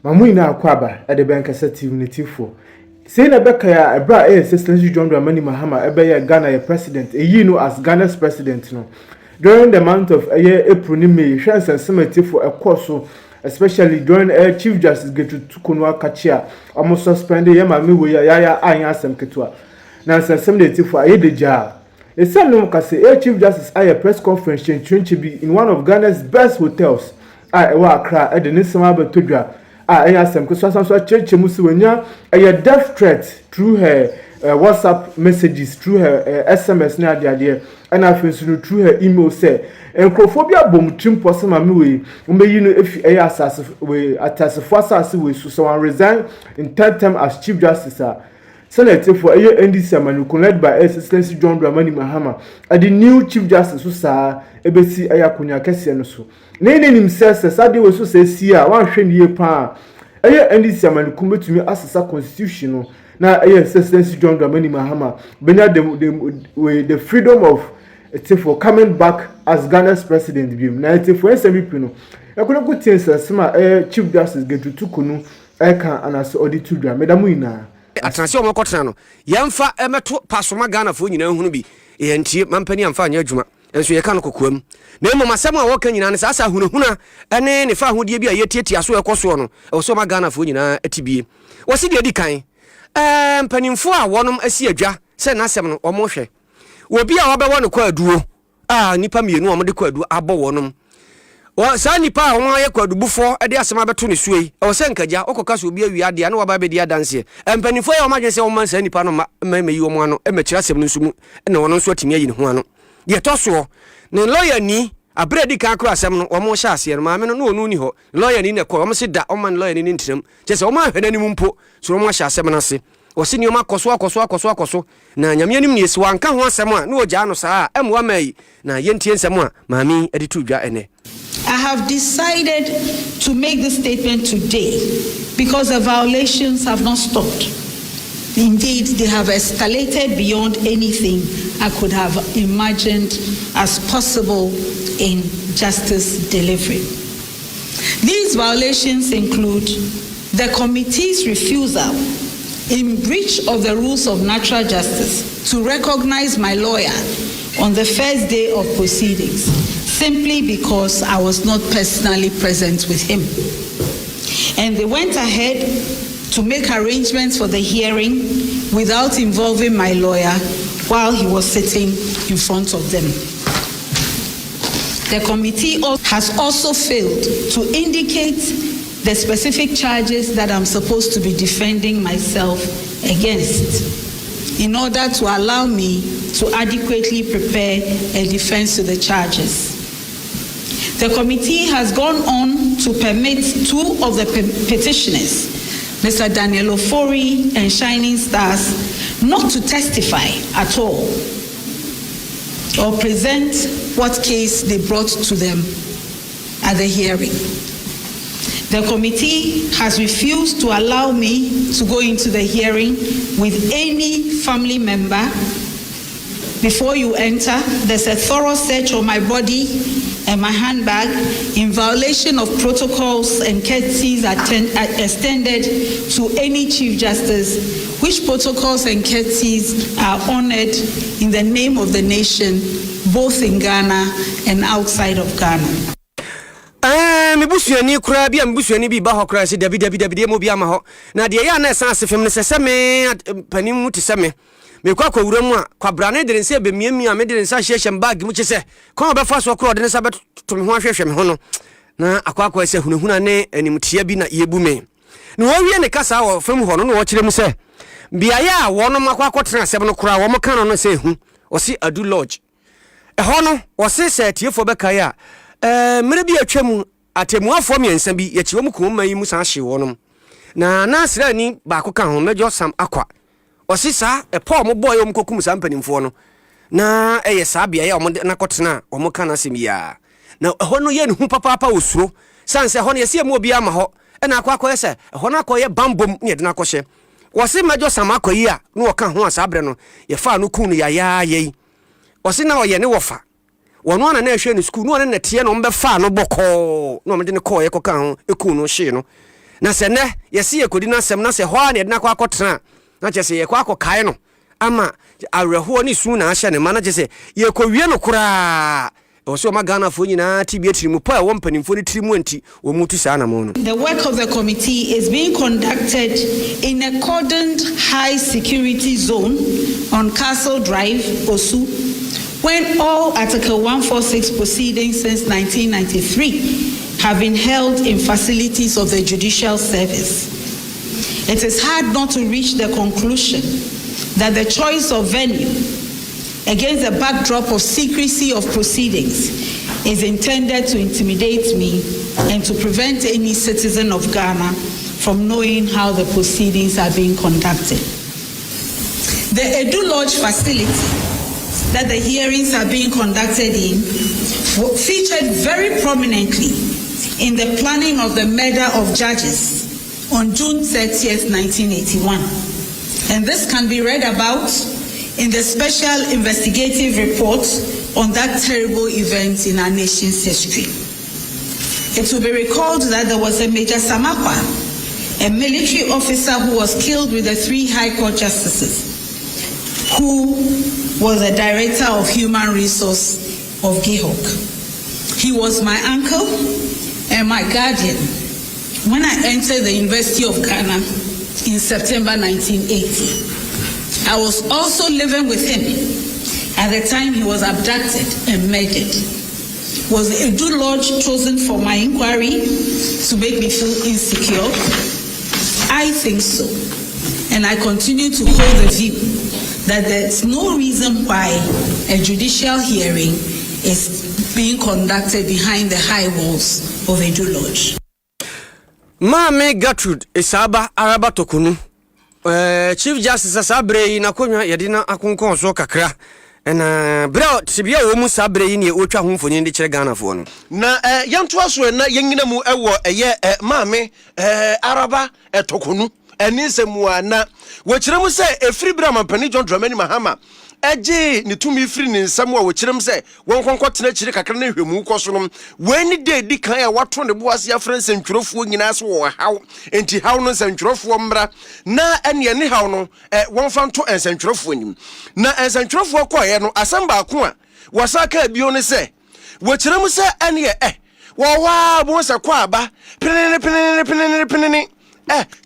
Mamuina Kwaba at the bank assertive for. Saying a Becca, a bra assistant John Dramani Mahama, a Bayer Ghana president, a year as Ghana's president. No. During the month of April, May, chance and cemetery for a course, especially during Chief Justice get to Torkono Kachia, almost suspended Yamami Yaya Ayasam Ketua. Now, cemetery for a the jar. A son no Case, Chief Justice a press conference to be in one of Ghana's best hotels. I cry at the Nisama Betudra. I asked them because some church Musuenya a death threat through her WhatsApp messages, through her SMS na the idea, and I feel through her email say and crophobia bomb trim possum amui if a assassin we attach a we so resign in third term as Chief Justice. Senator for a NDC man led by Assistant John Dramani Mahama and the new Chief Justice who saw ABC Ayakunya Kessianoso. Nene himself says I was so say see one train year pa. NDC man come to me as a constitutional. Now Assistant John Dramani Mahama benya the freedom of for coming back as Ghana's president. Now it's for SMB no. I couldn't go to some Chief Justice get to Torkono eka and as audit to dra medamuina. Atanse omo kotena no yemfa emeto pasoma Ghana fo nyina hunu bi entie mampani amfa anya adwuma enso ye ka no kokoam na emo masem a woka nyina ne sasa hunahuna ene ne fa hodie bi a yetietia so ekoso no e so ma Ghana fo nyina atibie wosi de di kan mpanimfo a wonom asi adwa se na asem no omo hwe obi a wabewo no kwa aduo nipa mienu omo de kwa aduo abo wonom sa nipa won aye kwadubufo e de asema beto ne suei e wo se nkaja okoka so obi awi ade na waba be di adanse empanifo ya omaje se wo sa nipa no ma yi wo mo ano e makira asem no nsumu na wono nso atimi ayi ne ho ano ye toso ne lawyer ni abredi kan akro asem no wo mo sha ase no ma me no onu ni ho lawyer ni ne ko wo se da o man lawyer ni ntiram je se wo ma hwena ni mumpo so wo mo sha asem no se wo se ni o ma koso na nyame anim ne esi wanka ho asem a na o ja no saa emwa mai na yentie nsem a maami edi tu dwa ene. I have decided to make this statement today because the violations have not stopped. Indeed, they have escalated beyond anything I could have imagined as possible in justice delivery. These violations include the committee's refusal, in breach of the rules of natural justice, to recognize my lawyer on the first day of proceedings, simply because I was not personally present with him. And they went ahead to make arrangements for the hearing without involving my lawyer while he was sitting in front of them. The committee has also failed to indicate the specific charges that I'm supposed to be defending myself against in order to allow me to adequately prepare a defense to the charges. The committee has gone on to permit two of the petitioners, Mr. Daniel Ofori and Shining Stars, not to testify at all or present what case they brought to them at the hearing. The committee has refused to allow me to go into the hearing with any family member. Before you enter, there's a thorough search of my body and my handbag in violation of protocols and courtesies extended to any Chief Justice, which protocols and courtesies are honored in the name of the nation, both in Ghana and outside of Ghana. Me busuani kura bia me busuani bi ba ho kura se dabi mo bia ma ho na de ya na esan asefem ne sese me panim mu te se me kwa wura mu a kwa brane de nse be miamia me de nsa hyehye bag mu chese kon be fa so kura de nsa beto me ho ahwehwe me ho no na akwa se hunahuna ne animtia bi na yebu me no wo wie ne kasa wo fam ho no wo kire mu se bia ya wo no makwa akotena asem no kura wo mo kan no se hu o si adu lodge e ho no wo se tiefo be kai a mere bi atwam atemuafo miensa bi ye chiwo mu kuma yi mu san hye wonom na nasra ni ba ko kan ho mejo sam akwa osisa e pa mo boy om kokum sam panimfo no na eye sa bia ya om na kotena om kan asem ya na ho no ye ne hu papa osuro sanse ho no ye se mu obi ama ho e na akwa akwa se ho na akwa ye bambom ne de na akwa hye wose mejo sam akwa yi a no kan ho asabre no ye fa no kun ya ye wose na oye ne wofa wono na ehwe ne school no na tie no mbe fa no boko no mde ne call ye koka ho eku no hye no na se ne yesi ye kodi na sem na se ho a ne de na kwa akotena na che se ye kwa akokae no ama areho ni su na ahye ne ma na che se ye kowie no kura also magana fo nyina tibie tirimu pa wo mpanimfo ni tirimu anti wo mutu saa na mo no. The work of the committee is being conducted in a cordoned high security zone on Castle Drive, Osu, when all Article 146 proceedings since 1993 have been held in facilities of the judicial service. It is hard not to reach the conclusion that the choice of venue against the backdrop of secrecy of proceedings is intended to intimidate me and to prevent any citizen of Ghana from knowing how the proceedings are being conducted. The Edu Lodge facility that the hearings are being conducted in featured very prominently in the planning of the murder of judges on June 30th, 1981. And this can be read about in the special investigative report on that terrible event in our nation's history. It will be recalled that there was a Major Samakwa, a military officer who was killed with the 3 High Court justices, who was the Director of Human Resource of GIHOC. He was my uncle and my guardian when I entered the University of Ghana in September 1980. I was also living with him at the time he was abducted and murdered. Was the Edu Lodge chosen for my inquiry to make me feel insecure? I think so. And I continue to hold the view that there's no reason why a judicial hearing is being conducted behind the high walls of Edu Lodge. Mame Gertrude Isaba Araba Torkono. Chief Justice Sabre na konwa yedina akonkon so kakra na bro tibia wo mu Sabre ni otwa ho mfoni ndi kire Ghana fo no na yanto aso na yengina mu ewo eye maame Araba Torkono eninsemu ana wo kire mu se efiri bra mampani John Dramani Mahama eje ni tumi firi ni nsam a wo kire mu se won konkon tena kire kakra na hwemu koso no weni de di kan a wato ne boase ya France ntwurofo nyina so wo haw enti haw no nsantwurofo mbra na ene ne haw no won fa nto nsantwurofo nim na nsantwurofo koye no asamba ko a wasaka bio ne se wo kire mu se ene wo wa bo se kwa aba penene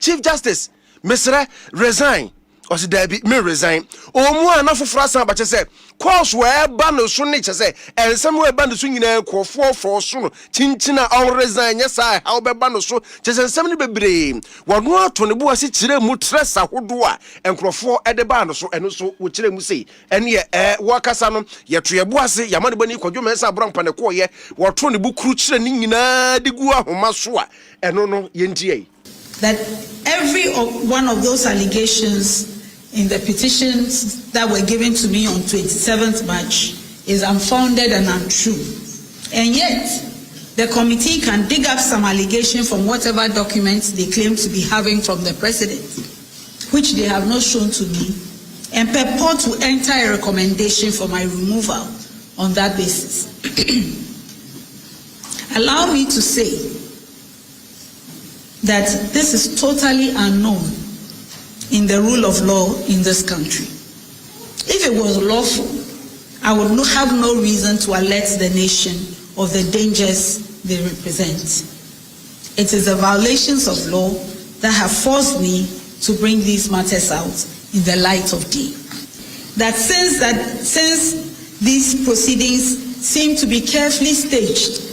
Chief Justice Mesra resign osi dabi me resign omu ana foforo asan ba che se course we ba no so ne che se ensem we ba no so nyina kofo so no chinchina on resign yesa how be ba no so che se ensem ne bebre wono ato ne bo ase kire mu tresa hodo a enkrofo ede ba no so eno so wo kire mu sei ene ye wo kasa no ye to ye bo ase ya made bani kwadwo mensa bronpa ne ko ye wo to ne bu kru kire ni nyina digu ahoma so a eno no ye ntie that every one of those allegations in the petitions that were given to me on 27th March is unfounded and untrue. And yet, the committee can dig up some allegation from whatever documents they claim to be having from the president, which they have not shown to me, and purport to enter a recommendation for my removal on that basis. Allow me to say that this is totally unknown in the rule of law in this country. If it was lawful, I would have no reason to alert the nation of the dangers they represent. It is the violations of law that have forced me to bring these matters out in the light of day. Since these proceedings seem to be carefully staged